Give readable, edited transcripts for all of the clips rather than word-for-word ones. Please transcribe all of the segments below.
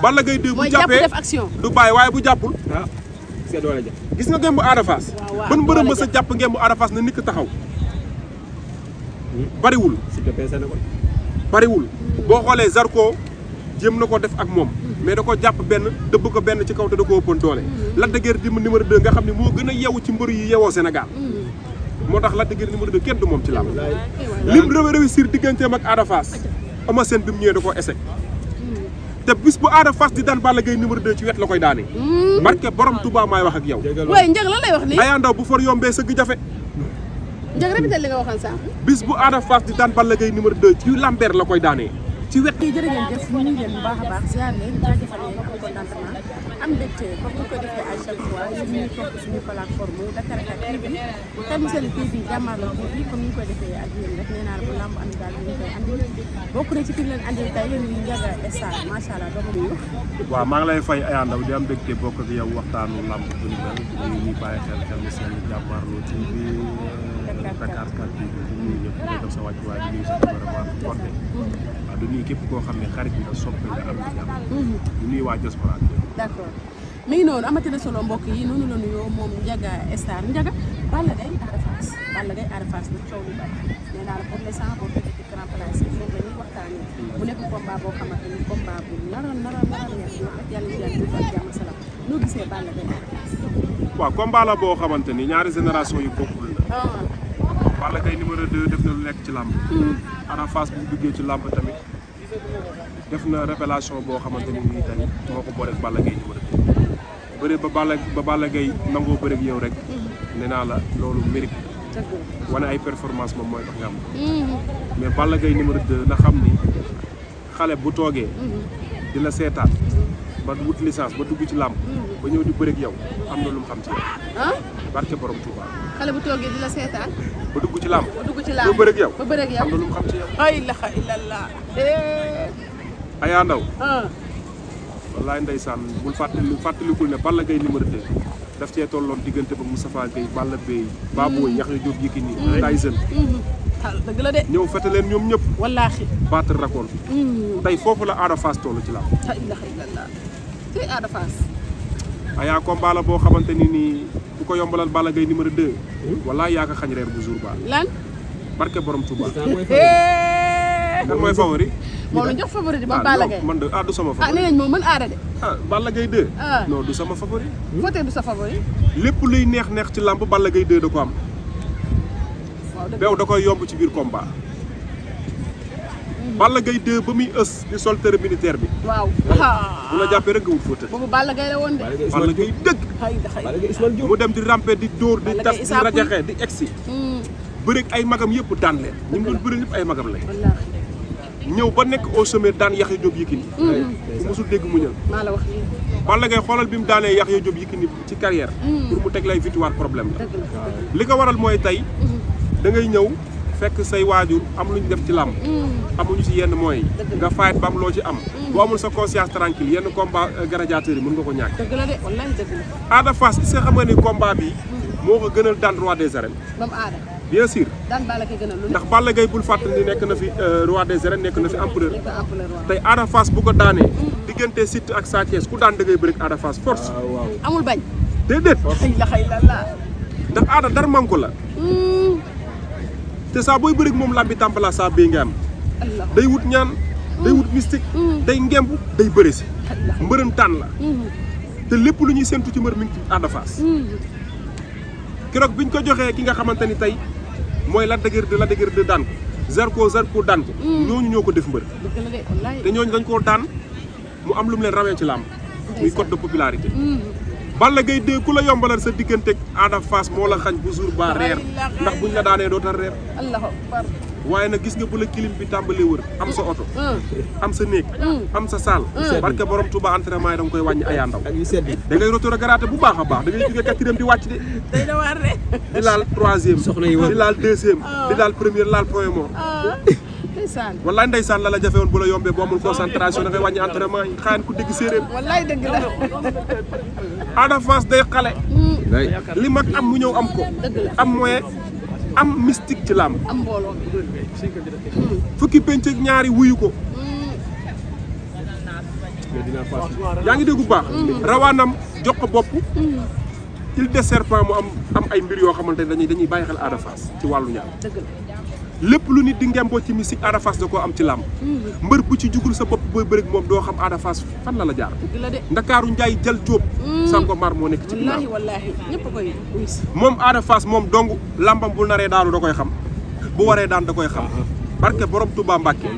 Balla Gaye 2 bu jàppee def action du bàyyi waaye bu jàppul c'est doole ja gis nga ngembu Ada Fass ban mbërëm mës a jàpp ngembu Ada Fass na nit taxaw bariwul si te peese na ko bariwul boo xoolee Zarko jéem na ko def ak moom mais da ko jàpp benn dëbb ko benn ci kaw te da ko ëppoon doole Lac de Guiers numéro 2 nga xam ne moo gën a yeewu ci mbër yi yeewoo Sénégal moo tax Lac de Guiers numéro 2 kenn du moom ci làmb lim réussir digganteem ak Ada Fass Eumeu Sène bi mu ñëwee da koo échec te bis bu Ada Fass di daan Balla Gaye numéro 2 ci wet la koy daane barke borom Touba maay wax ak yow waaye Ndiaga lan lay wax nii Aya Ndaw bu for yombee sëgg jafe Ndiaga répété li nga waxoon sànq bis bu Ada Fass di daan Balla Gaye numéro 2 ci lambeer la koy daanee ci wet kii jërë ngeen jëf ñu ngi leen bu baax a baax ziar leen jaajëfal leen am contentement am mbégte comme ni ko defee à chaque fois yéen ñuy topp suñu plateforme Dakaractu TV Kër Seen TV Jàmmaarloo TV comme ni ñu koy defee ak yéen rek nee naa la bu lamb andi daal ñu koy andi bokk na ci ki leen andi tey yéen ñu Ndiaga Star macha allah doomu nuyu waaw maa ngi lay fay Aya Ndaw di am mbégte bokk ak yow waxtaanu lamb bu ñu mel ñu ñuy bàyyi xel Kër Seen Jàmmaarloo TV Dakaractu TV ñu ñëpp ñu def sa wàcc waaye di nuyu sa cameraman Codé waaw du nuyu képp koo xam ne xarit nga soppe nga am ci jàmm du nuyu waa diaspora d'accord mi ngi noonu amati na solo mbokk yi noonu la nuyoo moom Ndiaga Star Ndiaga Balla Gaye Ada Fass Balla Gaye Ada Fass nag coow lu bari nee naa la pour l'instant boo fekkee ci grand place yi moom la ñuy waxtaanee mu nekk combat boo xamante ni combat bu nara neex yoo xam yàlla ci yàlla ak jàmm salaam noo gisee Balla Gaye Ada Fass waaw combat la boo xamante ni ñaari génération yu bokkul la Balla Gaye numéro 2 def na lu nekk ci làmb Ada Fass bu duggee ci làmb tamit def na révélation boo xamante ni nii tamit moo ko booleeg Balla Gaye numéro 2 bëri ba Balla Gaye nangoo bëri ak yow rek nee naa la loolu mérite wane ay performance moom mooy tax nga am mais Balla Gaye numéro 2 na xam ni xale bu toogee di la seetaan ba wut licence ba dugg ci làmb ba ñëw di bëri ak yow am na lu mu xam ci yow barke borom Touba xale bu toogee di la seetaan ba dugg ci làmb ba dugg ci làmb ba bëri ak yow ba bëri ak yow am na lu mu xam ci yow ay ilaha illallah Aya Ndaw wallaay ndeysaan bul fàttalikul ne Balla Gaye numéro 2 daf cee tolloon diggante ba Moustapha Gueye Balla Beye Baboy Yaxya Diop Yékini Tyson dëgg la de ñëw fete leen ñoom ñëpp wallaahi battre record tey foofu la Ada Fass toll ci làmb la ilaha illallah ci Ada Fass Aya combat la boo xamante ni nii bu ko yombalal Balla Gaye numéro 2 wallaay yaa ko xañ reer bu jour ba lan barke borom Touba kan mooy favori moom la jox favori di moom Balla Gaye man de du sama favori nee nañ moom mën aada de Balla Gaye 2 non du sama favori fotee du sa favori lépp luy neex ci làmb Balla Gaye 2 da ko am beew da koy yomb ci biir combat Balla Gaye 2 ba muy ës di sol tërë militaire bi waaw bu la jàppee rek nga wut fóota boobu Balla Gaye la woon de Balla Gaye dëgg mu dem di rampe di dóor di tas di rajaxe di egsi bëri ay magam yëpp daan leen ñu doon bëri ñëpp ay magam lañ ñëw ba nekk au sommet daan Yaxya Diop Yékini ku mosul dégg mu ñëw maa la wax lii Balla Gaye xoolal bi mu daanee Yaxya Diop Yékini ci carrière pour mu teg lay victoire problème la li ko waral mooy tey da ngay ñëw fekk say waajur am lu ñu def ci làmb amuñu ci yenn moyens yi nga fayet ba am loo ci am boo amul sa conscience tranquille yenn combat gladiateur yi mën nga ko ñàkk dëgg la de wallahi dëgg la Ada Fass est-ce que xam nga ni combat bi moo ko gënal daan roi des arènes ba mu aada bien sûr daan Balla Gaye gënal lu ndax Balla Gaye bul fàttali ni nekk na fi roi des arènes nekk na fi empereur tey Ada Fass bu ko daanee diggante Siteu ak Sa Thiès ku daan da ngay bëri ak Ada Fass force amul bañ déedéet xëy la ndax Ada dara manko la te saa booy bëri moom làmbi tàmpala saa bee nga am day wut ñaan day wut mystique day ngemb day bëri si mbërëm tànn la te lépp lu ñuy séntu ci mbër mi ngi ci Ada Fass keroog biñ ko joxee ki nga xamante ni tey mooy Lac de Guiers de daan ko Zarko daan ko ñooñu ñoo ko def mbër te ñooñu dañ koo daan mu am lu mu leen rawee ci làmb muy code de popularité Balla Gaye 2 ku la yombalal sa diggante ak Ada Fass moo la xañ bu jour ba reer ndax buñ la daanee dootal reer waaye nag gis nga bu la kilim bi tàmbalee wër am sa oto am sa néeg am sa saal barke borom Touba entraînement yi da nga koy wàññi Aya Ndaw da ngay retour garaate bu baax a baax da ngay jógee quatrième di wàcc de di laal troisième di laal deuxième di laal première laal premier mot wallaay ndeysaan la jafe woon bu la yombee boo amul concentration da ngay wàññi entraînement yi xaayan ku dégg séeréer wallaay dëgg la Ada Fass day xale li mag am mu ñëw am ko am moyen am mystique ci làmb am mbooloo fukki penc ak ñaari wuyu ko yaa ngi dégg bu baax. rawaanam jox ko bopp. il des serpent mu am ay mbir yoo xamante ne dañuy bàyyi xel Ada Fass ci wàllu ñaar. dëgg la. lépp lu nit di ngemboo ci musique Ada Fass da koo am ci làmb. mbër bu ci jugul sa bopp booy bëri moom doo xam Ada Fass fan la jaar. dëgg la de. Ndakaaru Njaay jël Jóob. Sangomar moo nekk ci ginnaaw. wallaahi ñëpp koy wis. moom Ada Fass moom dong làmbam bu naree daanu da koy xam bu waree daan da koy xam. barke borom Touba Mbacke.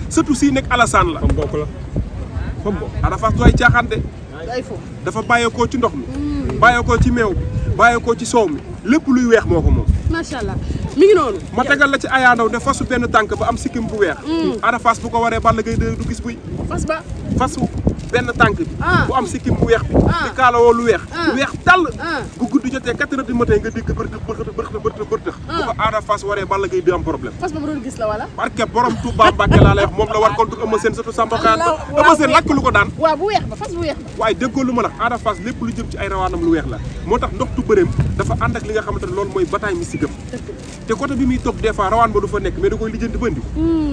surtout si nekk Alassane la. Ada Fass du ay caaxaan de. ay fo dafa bàyyeekoo ci ndox mi. bàyyeekoo ci meew bi bàyyeekoo ci soow mi lépp luy weex moo ko moom. macha allah mi ngi noonu. ma tegal la ci ayaandaw ne fasu benn tànk ba am sikkim bu weex. Ada Fass bu ko waree Balla Gaye du gis buy. fasu benn tànk bi. bu am sikkim bu weex bi. di kaalawoo lu weex. lu weex tàll. bu guddi jotee 4 heures du matin nga dégg bërtëx. bu ko Ada Fass waree Balla Gaye di am problème. fas ba mu doon gis la wala. parce que borom Touba Mbacke laa lay wax moom la war contre Eumeu Sène surtout Samba Xaar ba Eumeu Sène lakk lu ko daan. waaw bu weex ba fas bu weex ba. waaye déggoo lu ma la Ada Fass lépp lu jëm ci ay rawaanam lu weex la moo tax ndoxtu bëreem dafa ànd ak li nga xamante ne loolu mooy bataille mystique am te côté bi muy toog des fois rawaan ba du fa nekk mais da koy lijjanti bëndi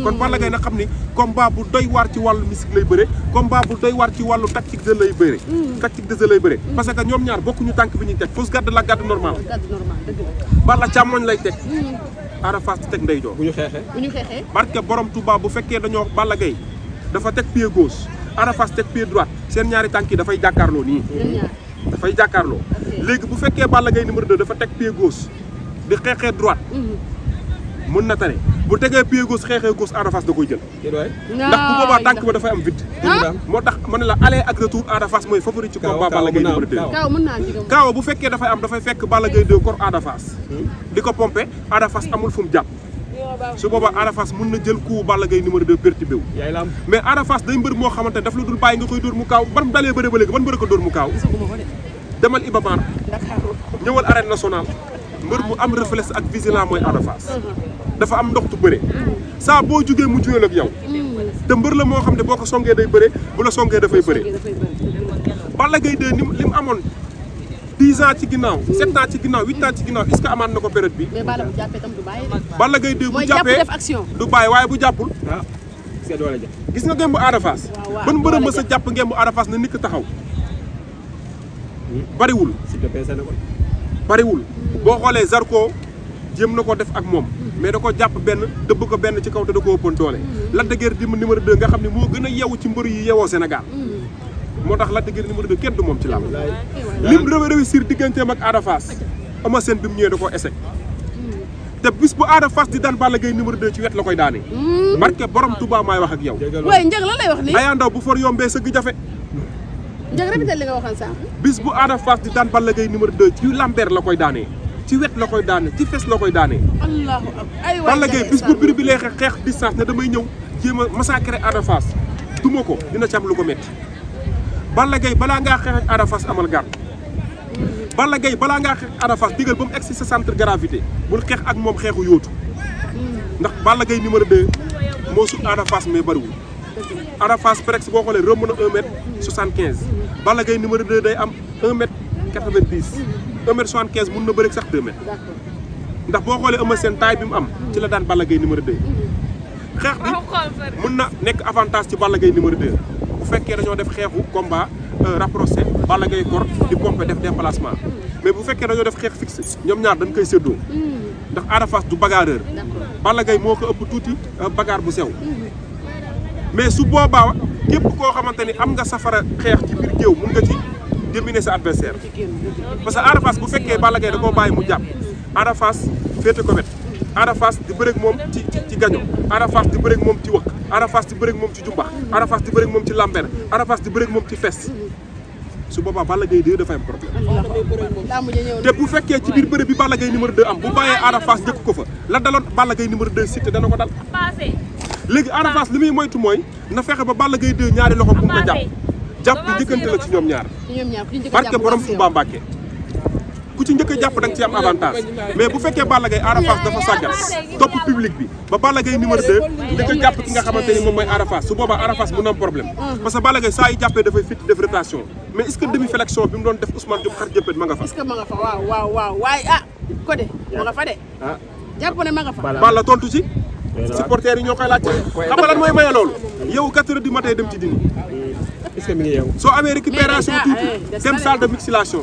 kon Balla Gaye na xam ni combat bu doy waar ci wàllu mystique lay bëre combat bu doy waar ci wàllu tactique de lay bëre tactique de lay bëre parce que ñoom ñaar bokkuñu tànk bi ñuy teg fausse garde la garde normal dëgg la. Balla càmmoñ lay teg Ada Fass di teg ndeyjoor bu ñu xeexee. barke borom Touba bu fekkee dañoo Balla Gaye dafa teg pied gauche Ada Fass teg pied droite seen ñaari tànk yi dafay jàkkaarloo nii dafay jàkkaarloo léegi bu fekkee Balla Gaye numéro 2 dafa teg pied gauche di xeexee droite mën na tane bu tegee pied gauche xeexee gauche Ada Fass da koy jël ndax bu boobaa tànk ba dafay am vide moo tax ma ne la aller ak retour Ada Fass mooy favori ci combat Balla Gaye numéro 2 kaaw mën naa jigam kaaw bu fekkee dafay fekk Balla Gaye 2 kor Ada Fass di ko pomper Ada Fass amul fu mu jàpp su boobaa Ada Fass mën na jël coup Balla Gaye numéro 2 perturbé wu mais Ada Fass day mbër moo xamante ne daf la dul bàyyi nga koy dóor mu kaaw ban dalee bëre ba léegi ban mbër ko dóor mu kaaw demal Iba Mar ñëwal arène nationale mbër bu am réflexe ak vigilant mooy Ada Fass dafa am ndoxtu bëre saa boo jugee mu juyal ak yow te mbër la moo xam ne boo ko songee day bëre bu la songee dafay bëre Balla Gaye 2 li mu amoon 10 ans ci ginnaaw 7 ans ci ginnaaw 8 ans ci ginnaaw est-ce que amaat na ko période bi mais Balla bu jàppee tam du bàyyi Balla Gaye 2 bu mooy jàppee def action du bàyyi waaye bu jàppul doole ja. gis nga ngembu Ada Fass ban mbër a mës a jàpp ngembu Ada Fass na nikk taxaw bariwul bariwul boo xoolee Zarko jéem na ko def ak moom mais da ko jàpp benn dëbb ko benn ci kaw te da ko ëppoon doole Lac de Guiers numéro 2 nga xam ne moo gën a yeewu ci mbër yi yeewoo Sénégal moo tax Lac de Guiers numéro 2 kenn du moom ci làmb lim réussir digganteem ak Ada Fass Eumeu Sène bi mu ñëwee da koo échec te bis bu Ada Fass di daan Balla Gaye numéro 2 ci wet la koy daane marqué borom Touba maay wax ak yow waaye njëg lan lay wax nii Aya Ndaw bu for yombee sëgg jafe njëg répété li nga waxoon sànq bis bu Ada Fass di daan Balla Gaye numéro 2 ci lambeer la koy daanee ci wet la koy daane ci fes la koy daanee allahu akbar ay waay Balla Gaye bis bu biri bi lay xeex distance ne damay ñëw jéem a massacrer Ada Fass duma ko dina ci am lu ko métti Balla Gaye balaa ngaa xeex ak Ada Fass amal garde Balla Gaye balaa ngaa xeex ak Ada Fass digal ba mu egg si sa centre gravité bul xeex ak moom xeexu yóotu ndax Balla Gaye numéro 2 moo sut Ada Fass mais bariwul Ada Fass presque boo xoolee romb na 1m75 Balla Gaye numéro 2 day am 1m90 1m75 mun na bëri sax 2 mètres ndax boo xoolee Eumeu Sène taille bi mu am ci la daan Balla Gaye numéro 2 xeex bi mun na nekk avantage ci Balla Gaye numéro 2 bu fekkee dañoo def xeexu combat rapproché Balla Gaye kor di pompe def déplacement mais bu fekkee dañoo def xeex fixe ñoom ñaar dañ koy séddoo ndax Ada Fass du bagarreur Balla Gaye moo ko ëpp tuuti bagarre bu sew mais su boobaa képp koo xamante ni am nga safara xeex ci biir géew mun nga ci dominer sa adversaire parce que Ada Fass bu fekkee Balla Gaye da koo bàyyi mu jàpp Ada Fass féete ko wet Ada Fass di bëreeg moom ci gaño Ada Fass di bëreeg moom ci wëkk Ada Fass di bëreeg moom ci jumbax Ada Fass di bëreeg moom ci lamber Ada Fass di bëreeg moom ci fes su boobaa Balla Gaye 2 dafay am problème te bu fekkee ci biir bëre bi Balla Gaye numéro 2 am bu bàyyee Ada Fass njëkk ko fa la daloon Balla Gaye numéro 2 Siteu dana ko dal léegi Ada Fass li muy moytu mooy na fexe ba Balla Gaye 2 ñaari loxo bu mu ko jàpp bi njëkkante la ci ñoom ñaar barke borom Touba Mbacke ku ci njëkk a jàpp da nga ci am avantage mais bu fekkee Balla Gaye Ada Fass dafa sàggal topp public bi ba Balla Gaye numéro 2 njëkk a jàpp ki nga xamante ni moom mooy Ada Fass su boobaa Ada Fass mën na am problème parce que Balla Gaye saa yi jàppee dafay fit def rotation mais est-ce que demi flexion bi mu doon def Ousmane Diop xar jëppét ma nga fa est-ce que ma nga fa waaw waaye ko de ma nga fa de jàpp ne ma nga fa Balla tontu ci supporters yi ñoo koy laajte xam nga lan mooy maye loolu yow 4 heures du matin dem ci dini est-ce que mi ngi yeewu. soo amee récupération tuuti dem salle de musculation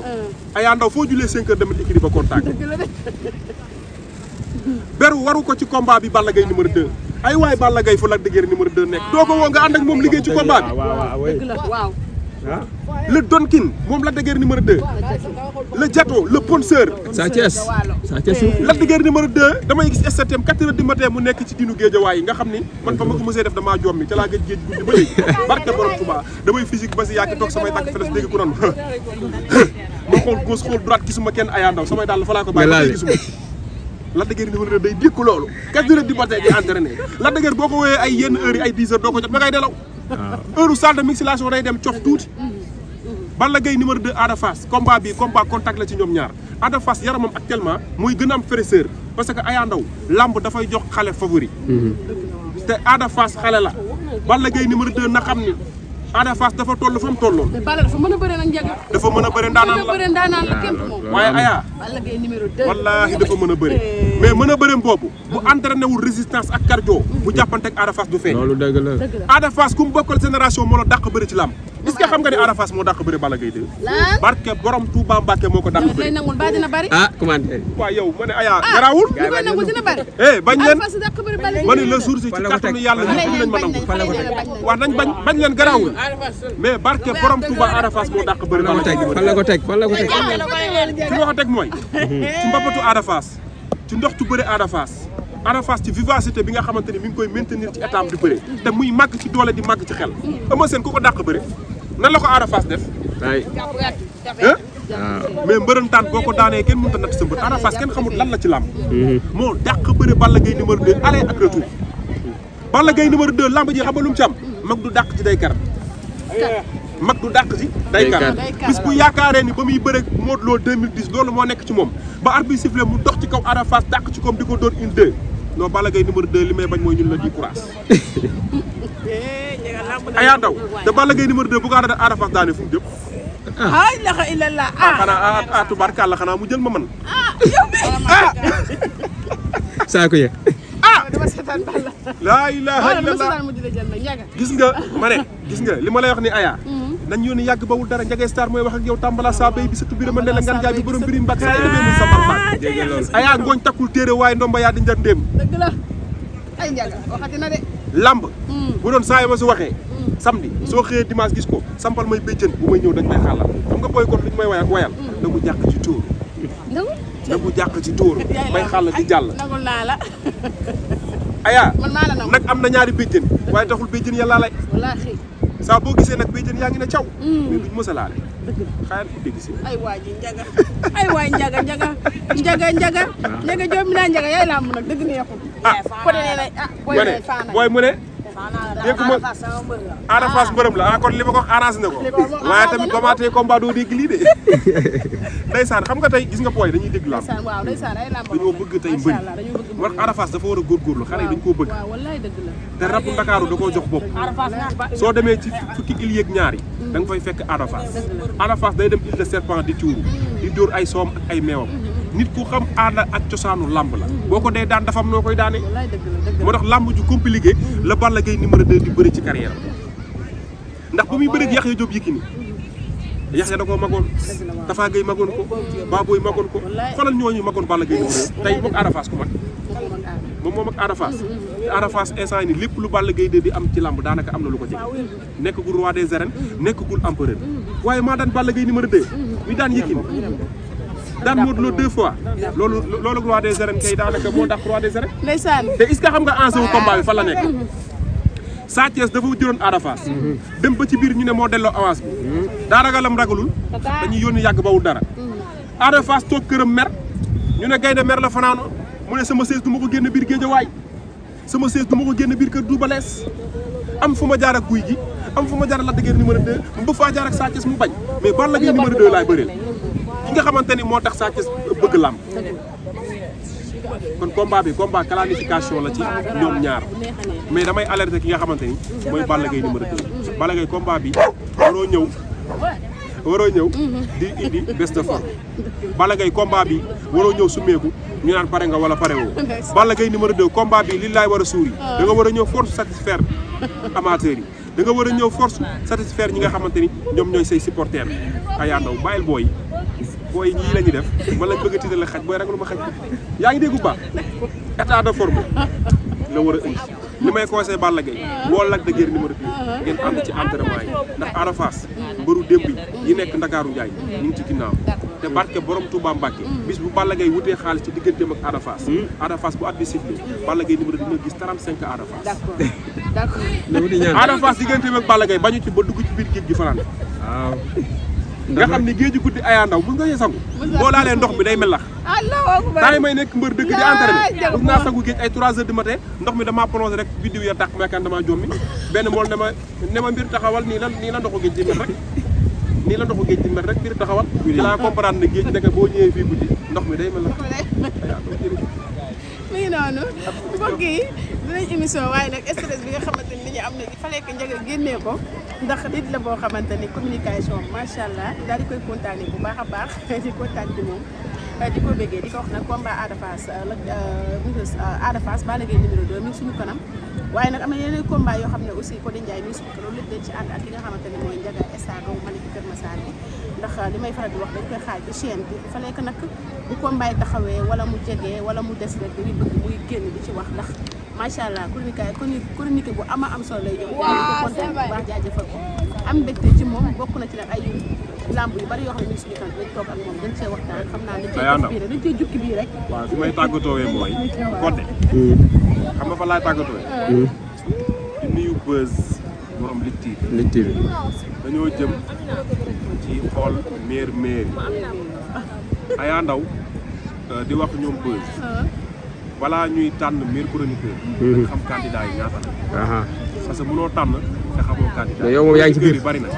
Aya Ndaw foo julee 5 heures dem équilibre ba contact beru waru ko ci combat bi Balla Gaye numéro 2 ay waay Balla Gaye fu Lac de Guiers numéro 2 nekk doo ko woo nga ànd ak moom liggéey ci combat bi waaw le Donkin moom Lac de Guiers numéro 2 le Jato le Ponseur Sa Thiès Lac de Guiers numéro 2 damay gis STM 4 heures du matin mu nekk ci dinu Géejawaay yi nga xam ni man fa ma ko mosee def damaa jommi ca laa gëj géej guddi ba léegi barke borom Touba damay physique ba si yàgg toog samay tàkk feles dégg ku noonu ma xool gauche xool droite gisuma kenn Aya Ndaw samay daal fa laa ko bàyyi ba gisuma Lac de Guiers numéro 2 day dékku loolu 4 heures du matin di entraîné Lac de Guiers boo ko wooyee ay yenn heures yi ay 10 heures doo ko jot ma ngay delaw heure salle de musculation day dem cof tuuti Balla Gaye numéro 2 Ada Fass combat bi combat contact la ci ñoom ñaar Ada Fass yaramam actuellement mooy gën a am fraîcheur parce que Aya Ndaw lamb dafay jox xale favori te Ada Fass xale la Balla Gaye numéro 2 na xam ni Ada Fass dafa toll fa mu tolloon mais Balla dafa mën a bëre nag Ndiaga dafa mën a bëre ndaanaan la kenn moom waaye Aya Balla Gaye numéro 2 wallaahi dafa mën a bëre mais mën a bëreem boobu bu entraîné wul résistance ak cardio bu jàppante ak Ada Fass du feeñ loolu dëgg la Ada Fass ku mu bokkal génération moo la dàq bëre ci lamb est-ce que xam nga ni Ada Fass moo dàq bëre Balla Gaye 2 barke borom Touba Mbacke moo ko dàq bëre lay nangul ba dina bari commentaire waaw yow ma ne Aya garaawul li koy nangul dina bari bañ leen Fass dàq bëri Balla ma ne le jour si ci kàttanu yàlla ñëpp dinañ ma nangu waaw nañ bañ leen garaawul mais barke borom Touba Ada Fass moo dàq bëre Balla Gaye fan la ko teg fi ma ko teg mooy ci mbapatu Ada Fass ci ndoxtu bëre Ada Fass ci vivacité bi nga xamante ni mi ngi koy maintenir ci état di bëre te muy màgg ci doole di màgg ci xel Eumeu Sène ku ko dàq bëre nan la ko Ada Fass def mais mbërëntaan boo ko daanee kenn mënut a natt sa mbër Ada Fass kenn xamul lan la ci làmb moo dàq bëre Balla Gaye numéro 2 aller ak retour Balla Gaye numéro 2 làmb ji xam nga lu mu ci am mag du dàq ci day kar mag du dàq ci day kar bis bu yaakaaree ni ba muy bëre Modou Lo 2010 loolu moo nekk ci moom ba arbitre sifflé mu dox ci kaw Ada Fass dàq ci koom di ko doon une 2 non Balla Gaye numéro 2 li may bañ mooy ñun la di courage Aya Ndaw te Balla Gaye numéro 2 bu ko Ada Fass daane fu mu jëm ay ilaha illallah xanaa tubaarkàlla xanaa mu jël ma man saako ye dama seetaan Balla laa ilaha illallah mu di la jël nag Ndiaga gis nga ma ne gis nga li ma lay wax ni Aya nañ yónni yàgg bawul dara Ndiaga Star mooy wax ak yow tàmbala saa bay bi sa tubbi ma ne la ngan jaay bi borom biri mbak saa yi demee mun sa mbar Aya ngooñ takkul téere waaye ndomba yaa di njar ndéem dëgg la ay Ndiaga waxati na de lamb bu doon saa yi ma su waxee samedi soo xëyee dimanche gis ko sampal may béjjën bu may ñëw dañ may xàllal xam nga booy kon luñ may wayal na mu jàq ci tóor na mu jàq ci tóor may xàll di jàll nangul naa la Aya man maa la nangu nag am na ñaari béjjën waaye taxul béjjën yàlla lay wallaahi saa boo gisee nag béjjën yaa ngi ne caw mais duñ mës a laale xaar ku dégg si ay waa ji Ndiaga ay waay Ndiaga joom mi naa Ndiaga yaay laa mu nag dëgg neexul ko de nee na booy mu ne dégg ma Ada Fass mbërëm la kon li ma ko arrangé na ko waaye tamit ba maa tey combat doo dégg lii de ndeysaan xam nga tey gis nga booy dañuy dégg lamb waaw ndeysaan ay lamb dañoo bëgg tey mbëri war Ada Fass dafa war a góorgóorlu xale yi dañ koo bëgg waaw wallaay dëgg la te rabu Ndakaaru da koo jox bopp soo demee ci fukki île yeeg ñaar yi da nga fay fekk Ada Fass day dem île de Serpent di cuuru di dóor ay soom ak ay meewam nit ku xam aada ak cosaanu lamb la boo ko dee daan dafa am noo koy daane moo tax lamb ju compliqué la Balla Gaye numéro 2 di bëri ci carrière ndax ba muy bëri ak Yaxya Jóob Yékini Yaxya da koo magoon Tafa Gueye magoon ko Baboy magoon ko xoolal ñooñu magoon Balla Gaye numéro 2 tey moom Ada Fass ku mag moom ak Ada Fass te Ada Fass instant yi lépp lu Balla Gaye 2 di am ci lamb daanaka am na lu ko jege nekkagul roi des arènes nekkagul empereur waaye maa daan Balla Gaye numéro 2 mi daan Yékini daan Modou Lo 2 fois loolu roi des arènes kay daanaka moo tax roi des arènes ndeysaan te est-ce que xam nga enjeu wu combat bi fan la nekk Sa Thiès dafa jëloon Ada Fass dem ba ci biir ñu ne moo delloo avance bi daa ragalam ragalul dañuy yónni yàgg bawul dara Ada Fass toog këram mer ñu ne gaynde mer la fanaano mu ne sama sees du ma ko génn biir Géejawaay sama sees du ma ko génn biir kër Double Less am fu ma jaar ak Gouye Gui am fu ma jaar ak Lac de Guiers numéro 2 mu ba faa jaar ak Sa Thiès mu bañ mais Balla Gaye numéro 2 laay bëreel ki nga xamante ni moo tax Sa Thiès bëgg làmb kon combat bi combat clarification la ci ñoom ñaar mais damay alerter ki nga xamante ni mooy Balla Gaye numéro 2 Balla Gaye combat bi waroo ñëw di indi best de forme Balla Gaye combat bi waroo ñëw sumeeku ñu naan pare nga wala pare woo Balla Gaye numéro 2 combat bi li laay war a suuri da nga war a ñëw force satisfaire amateurs yi da nga war a ñëw force satisfaire ñi nga xamante ni ñoom ñooy say supporters Aya Ndao bàyyil booy ñii la ñuy def man lañ bëgg a tiital xaj booy rek lu ma xaj yaa ngi dégg bu baax état de forme la war a indi li may conseillé Balla Gaye woo Lac de Guiers numéro 2 ngeen ànd ci entraînement yi ndax Ada Fass mbëru démb yi nekk Ndakaaru Njaay ñu ngi ci ginnaaw te barke borom Touba Mbacke bis bu Balla Gaye wutee xaalis ci digganteem ak Ada Fass bu at bi sifflé Balla Gaye numéro 2 dina gis 35 Ada Fass d'accord Ada Fass digganteem ak Balla Gaye bañu ci ba dugg ci biir géej gi fanaan waaw. nga xam ni géeju guddi Aya Ndao bu nga see sangu boo laalee ndox mi day melax temps yi may nekk mbër dëgg di entraîné bus naa sangu géej ay 3 heures du matin ndox mi damaa plongé rek vidéo ya tàq meekaan damaa jommi benn mool ne ma mbir taxawal nii la ndoxu géej di mel rek nii la ndoxu géej di mel rek mbir taxawal ci laa comprendre ne géej nekk boo ñëwee fii guddi ndox mi day melax mi ngi noonu mbokk yi dinañ émission waaye nag stress bi nga xamante ni ñu am na il fallait que Ndiaga génnee ko ndax nit la boo xamante ni communication macha allah daal di koy kontaanee bu baax a baax di kontaan ci moom di ko bëggee di ko wax nag combat Ada Fass Balla Gaye numéro 2 mi ngi suñu kanam waaye nag am na yeneen combat yoo xam ne aussi Codé Ndiaye mi ngi suñu kanam lépp dañ ci ànd ak ki nga xamante ne mooy Ndiaga Star doomu Malick Kër Massar bi ndax li may faral di wax dañ koy xaaj ci chaîne bi il fallait que nag bu combat yi taxawee wala mu jegee wala mu des rek dañuy bëgg muy génn di ci wax ndax macha allah chronique bu am solo lay jox. waaw ko kontaan bu baax jaajëfal ko am mbégte ci moom bokk na ci nag ay lamb yu bari yoo xam ne ñu suñu kan dañ toog ak moom dañ cee waxtaan xam naa dañ cee jukki bii rek waaw fi may tàggatoowee mooy Codé xam nga fa laay tàggatoowee di nuyu Beuz borom Lutte TV dañoo jëm ci xool maire yi Aya Ndao di wax ñoom Beuz balaa ñuy tànn meilleur chroniqueur dañ xam candidat yi ñaata la parce que mënoo tànn te xamoo candidat mais yow moom yaa ngi ci biir yi bari na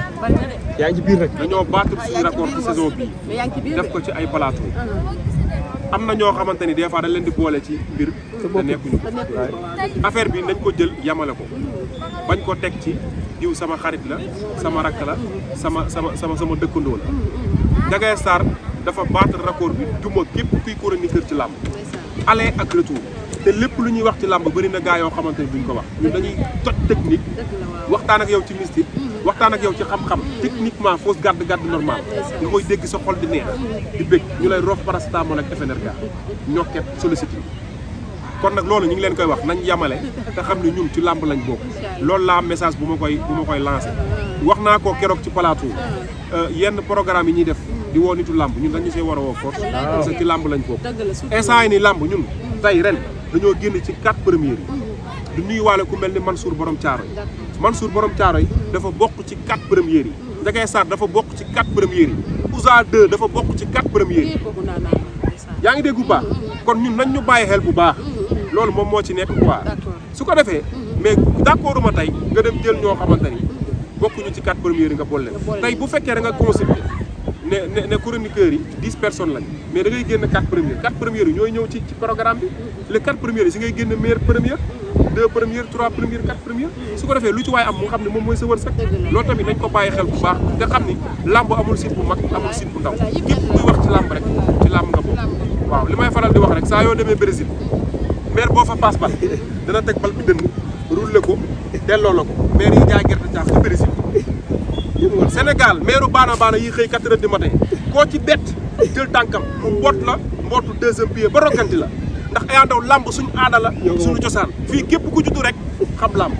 yaa ngi ci biir rek. dañoo battre suñu record ci saison bii def ko ci ay plateau am na ñoo xamante ni des fois dañ leen di boole ci mbir te nekkuñu affaire bi nañ ko jël yamale ko bañ ko teg ci diw sama xarit la sama rakk la sama dëkkandoo la Ndiaga Star dafa battre record bi duma képp kuy chroniqueur ci làmb aller ak retour te lépp lu ñuy wax ci làmb bëri na gaa yoo xamante ni duñ ko wax ñun dañuy toj technique waxtaan ak yow ci mystique waxtaan ak yow ci xam-xam techniquement fausse garde normal nga koy dégg sa xol di neex di bëgg ñu lay roof paracétamol ak FNRK ñokket sollicité kon nag loolu ñu ngi leen koy wax nañ yamale te xam ne ñun ci làmb lañ bokk loolu laa message bu ma koy lancé wax naa ko keroog ci plateau yenn programme yi ñuy def di woo nitu làmb ñun dañu see war a woo force parce que ci làmb lañ bokk instant yi ni làmb ñun tey ren dañoo génn ci 4 premiers yi du nuyuwaale ku mel ni Mansour borom Thiaroye Mansour borom Thiaroye dafa bokk ci 4 premiers yi Ndiaga Star dafa bokk ci 4 premiers yi Ouza 2 dafa bokk ci 4 premiers yi yaa ngi dégg bu baax kon ñun nañ ñu bàyyi xel bu baax loolu moom moo ci nekk quoi su ko defee mais d'accord ma tey nga dem jël ñoo xamante ni bokkuñu ci 4 premiers yi nga boole leen tey bu fekkee da nga consulté ne chroniqueurs yi 10 personnes lañ mais da ngay génn 4 premiers yi ñooy ñëw ci programme bi les 4 premiers yi si ngay génn meilleur première 2 premières 3 premières 4 premières su ko defee lu ci waaye am mu xam ne moom mooy sa wërsëg loolu tamit nañ ko bàyyi xel bu baax nga xam ni làmb amul site bu mag amul site bu ndaw képp kuy wax ci làmb rek ci làmb nga bokk waaw li may faral di wax rek saa yoo demee Brésil maire boo fa passe dana teg bal bi dënn roulé ko delloo la ko maire yi jaay gerte caaf ci Brésil Sénégal maire baana yi xëy 4 heures du matin koo ci bett jël tànkam mu mboot la mbootu 2e pied ba roganti la ndax Aya Ndao làmb suñu aada la suñu cosaan fii képp ku juddu rek xam làmb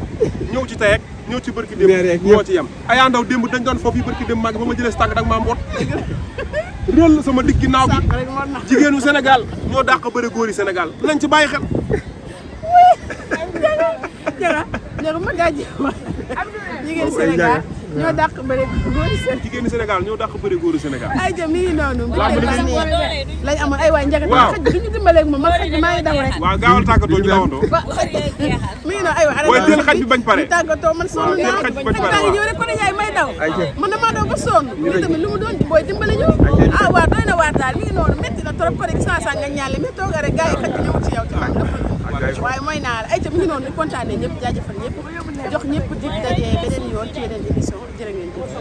ñëw ci tey ak ñëw ci bërki démb moo ci yem Aya Ndao démb dañ doon foofu yi bërki démb maa ngi ba ma jëlee si tànk dag maa mboot réel sama digg ginnaaw bi jigéenu Sénégal ñoo dàq bëre góor yi Sénégal nañ ci bàyyi xel Ndiaga ma gàjji jigéenu Sénégal ñoo dàq bëre góori Sénégal jigéenu Sénégal ñoo dàq bëre góori Sénégal ay jëm mi ngi noonu lañ amoon ay waay Ndiaga xaj bi duñu dimbaleeg moom man xaj bi maa ngi daw rek waaw gaawal tàggatoo ñu dawandoo mi ngi noonu ay waay booy jël xaj bi bañ pare tàggatoo man sonn naa xaj baa ngi ñëw rek ko ne yaay may daw man damaa daw ba sonn mi tamit lu mu doon booy dimbale ñu ah waaw doy na waar daal mi ngi noonu métti na trop ko rek saa nga ñaale mais tooga rek gars yi xaj bi ñëw ci yow ci waaye mooy naa la ay jëm mi ngi noonu di kontaane ñëpp jaajëfal ñëpp jox ñëpp di daje beneen yoon ci yeneen émission jërë ngeen jëf